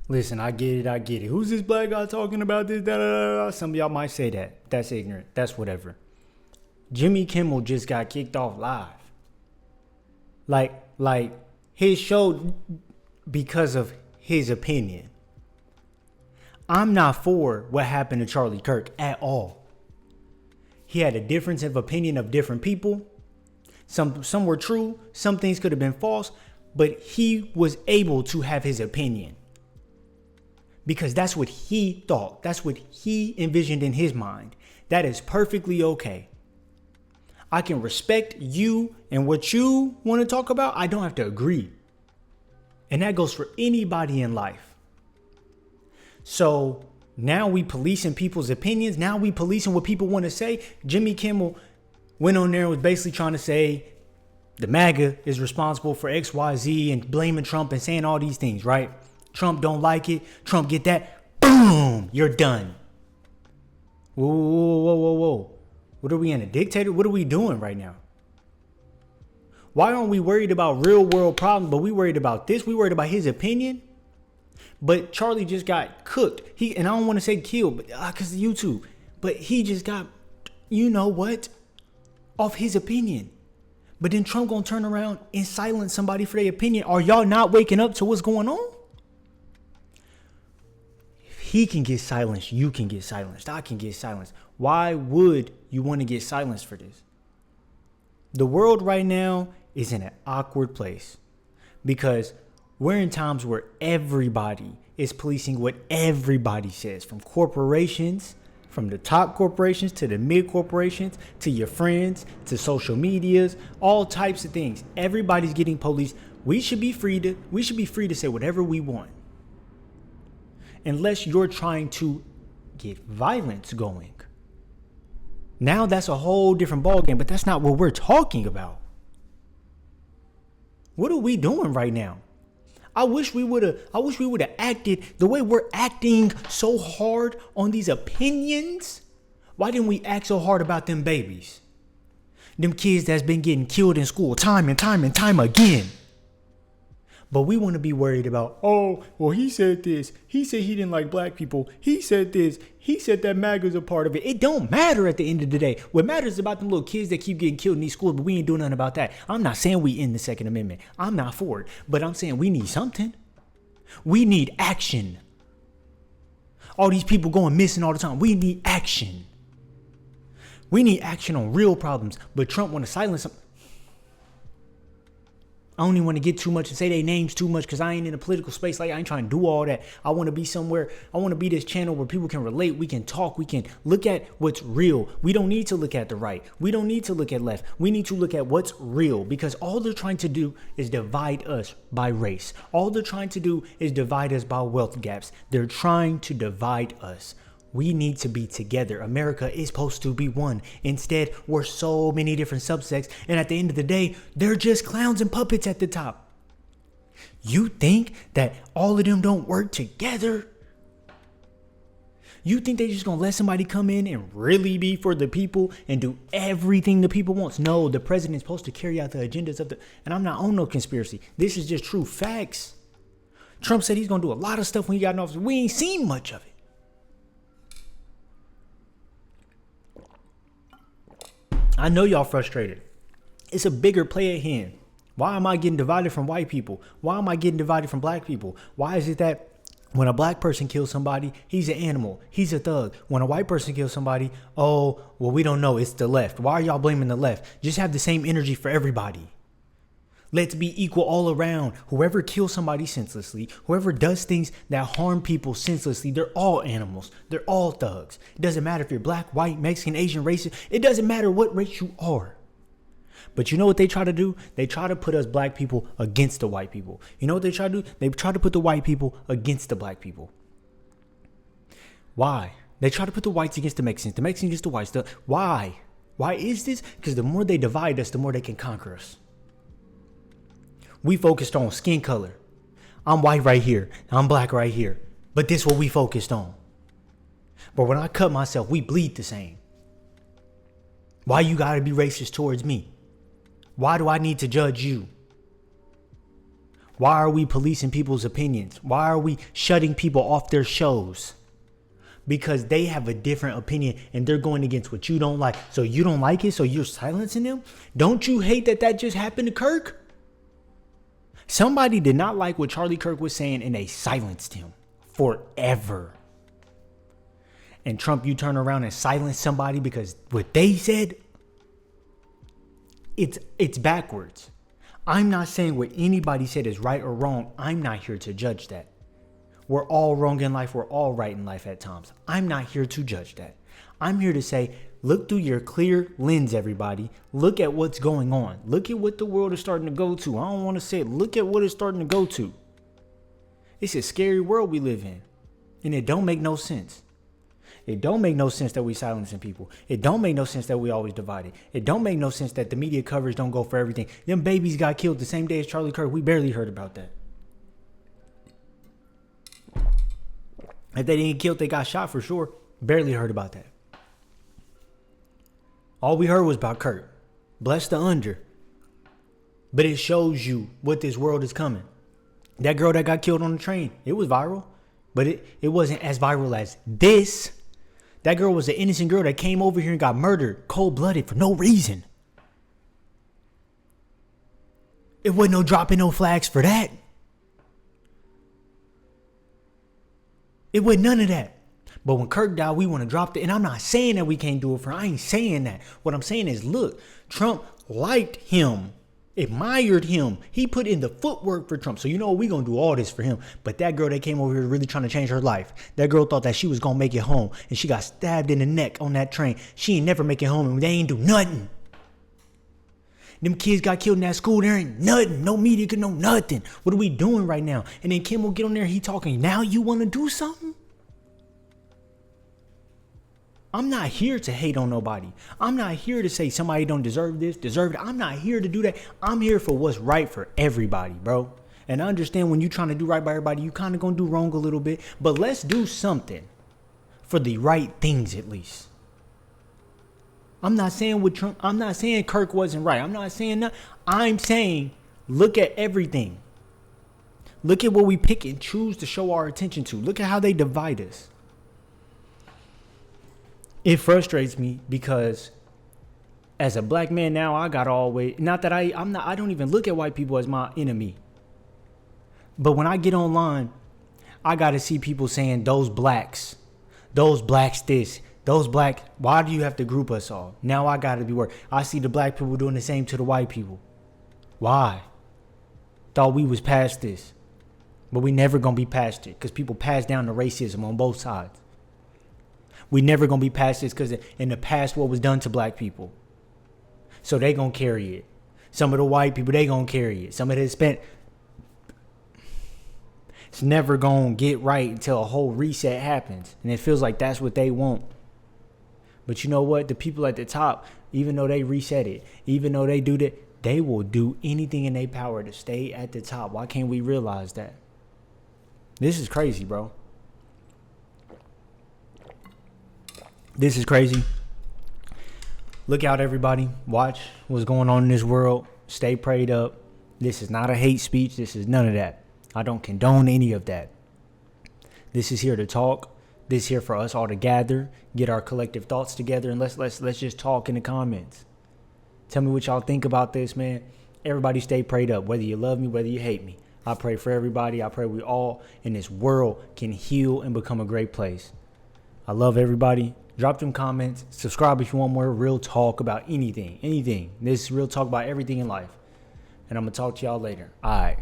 Listen, I get it. I get it. Who's this black guy talking about this? Da, da, da, da. Some of y'all might say that. That's ignorant. That's whatever. Jimmy Kimmel just got kicked off live. Like his show because of his opinion. I'm not for what happened to Charlie Kirk at all. He had a difference of opinion of different people. Some were true. Some things could have been false. But he was able to have his opinion. Because that's what he thought. That's what he envisioned in his mind. That is perfectly okay. I can respect you and what you want to talk about. I don't have to agree. And that goes for anybody in life. So now we policing people's opinions. Now we policing what people want to say. Jimmy Kimmel went on there and was basically trying to say the MAGA is responsible for X, Y, Z and blaming Trump and saying all these things, right? Trump don't like it. Trump get that. Boom, you're done. Whoa. What are we in, a dictator? What are we doing right now? Why aren't we worried about real world problems, but we worried about this? We worried about his opinion. But Charlie just got cooked. And I don't want to say killed, but because of YouTube. But he just got, you know what? Off his opinion. But then Trump gonna turn around and silence somebody for their opinion. Are y'all not waking up to what's going on? If he can get silenced, you can get silenced. I can get silenced. Why would you want to get silenced for this? The world right now is in an awkward place because we're in times where everybody is policing what everybody says, from corporations, from the top corporations to the mid corporations, to your friends, to social medias, all types of things. Everybody's getting policed. We should be free to say whatever we want. Unless you're trying to get violence going. Now that's a whole different ballgame, but that's not what we're talking about. What are we doing right now? I wish we would have acted the way we're acting so hard on these opinions. Why didn't we act so hard about them babies? Them kids that's been getting killed in school time and time again. But we want to be worried about, oh, well, he said this. He said he didn't like black people. He said this. He said that MAGA's a part of it. It don't matter at the end of the day. What matters is about them little kids that keep getting killed in these schools, but we ain't doing nothing about that. I'm not saying we end the Second Amendment. I'm not for it. But I'm saying we need something. We need action. All these people going missing all the time. We need action. We need action on real problems. But Trump want to silence them. I don't even want to get too much and say their names too much because I ain't in a political space. Like, I ain't trying to do all that. I want to be somewhere. I want to be this channel where people can relate. We can talk. We can look at what's real. We don't need to look at the right. We don't need to look at left. We need to look at what's real, because all they're trying to do is divide us by race. All they're trying to do is divide us by wealth gaps. They're trying to divide us. We need to be together. America is supposed to be one. Instead, we're so many different subsects. And at the end of the day, they're just clowns and puppets at the top. You think that all of them don't work together? You think they just gonna let somebody come in and really be for the people and do everything the people want? No, the president's supposed to carry out the agendas of and I'm not on no conspiracy. This is just true facts. Trump said he's gonna do a lot of stuff when he got in office. We ain't seen much of it. I know y'all frustrated. It's a bigger play at hand. Why am I getting divided from white people? Why am I getting divided from black people? Why is it that when a black person kills somebody, he's an animal, he's a thug? When a white person kills somebody, oh, well, we don't know, it's the left. Why are y'all blaming the left? Just have the same energy for everybody. Let's be equal all around. Whoever kills somebody senselessly, whoever does things that harm people senselessly, they're all animals. They're all thugs. It doesn't matter if you're black, white, Mexican, Asian, racist. It doesn't matter what race you are. But you know what they try to do? They try to put us black people against the white people. You know what they try to do? They try to put the white people against the black people. Why? They try to put the whites against the Mexicans against the whites. Why? Why is this? Because the more they divide us, the more they can conquer us. We focused on skin color. I'm white right here. I'm black right here. But this is what we focused on. But when I cut myself, we bleed the same. Why you gotta be racist towards me? Why do I need to judge you? Why are we policing people's opinions? Why are we shutting people off their shows? Because they have a different opinion and they're going against what you don't like. So you don't like it, so you're silencing them? Don't you hate that just happened to Kirk? Somebody did not like what Charlie Kirk was saying and they silenced him forever. And Trump, you turn around and silence somebody because what they said, it's backwards. I'm not saying what anybody said is right or wrong. I'm not here to judge that. We're all wrong in life. We're all right in life at times. I'm not here to judge that. I'm here to say, look through your clear lens, everybody. Look at what's going on. Look at what the world is starting to go to. I don't want to say it. Look at what it's starting to go to. It's a scary world we live in. And it don't make no sense. It don't make no sense that we silencing people. It don't make no sense that we always divided. It don't make no sense that the media coverage don't go for everything. Them babies got killed the same day as Charlie Kirk. We barely heard about that. If they didn't get killed, they got shot for sure. Barely heard about that. All we heard was about Kirk. Bless the under. But it shows you what this world is coming. That girl that got killed on the train, it was viral. But it wasn't as viral as this. That girl was an innocent girl that came over here and got murdered cold-blooded for no reason. It wasn't no dropping no flags for that. It wasn't none of that. But when Kirk died, we want to drop it. And I'm not saying that we can't do it for. I ain't saying that. What I'm saying is, look, Trump liked him, admired him. He put in the footwork for Trump. So you know we going to do all this for him. But that girl that came over here really trying to change her life. That girl thought that she was going to make it home. And she got stabbed in the neck on that train. She ain't never make it home and they ain't do nothing. Them kids got killed in that school. There ain't nothing. No media could know nothing. What are we doing right now? And then Kimmel get on there. He talking. Now you want to do something? I'm not here to hate on nobody. I'm not here to say somebody don't deserve this, deserve it. I'm not here to do that. I'm here for what's right for everybody, bro. And I understand when you're trying to do right by everybody, you kind of going to do wrong a little bit. But let's do something for the right things at least. I'm not saying with Trump, I'm not saying Kirk wasn't right. I'm not saying that. I'm saying look at everything. Look at what we pick and choose to show our attention to. Look at how they divide us. It frustrates me because as a black man now, I got always, not that I don't even look at white people as my enemy. But when I get online, I got to see people saying those blacks this, those black, why do you have to group us all? Now I got to be worried. I see the black people doing the same to the white people. Why? Thought we was past this. But we never going to be past it because people pass down the racism on both sides. We never going to be past this because in the past what was done to black people. So they going to carry it. Some of the white people, they going to carry it. Some of the Hispanic. It's never going to get right until a whole reset happens. And it feels like that's what they want. But you know what? The people at the top, even though they reset it, even though they do that, they will do anything in their power to stay at the top. Why can't we realize that? This is crazy, bro. This is crazy. Look out, everybody. Watch what's going on in this world. Stay prayed up. This is not a hate speech. This is none of that. I don't condone any of that. This is here to talk. This is here for us all to gather, get our collective thoughts together, and let's just talk in the comments. Tell me what y'all think about this, man. Everybody stay prayed up, whether you love me, whether you hate me. I pray for everybody. I pray we all in this world can heal and become a great place. I love everybody. Drop them comments. Subscribe if you want more real talk about anything. This is real talk about everything in life. And I'm going to talk to y'all later. All right.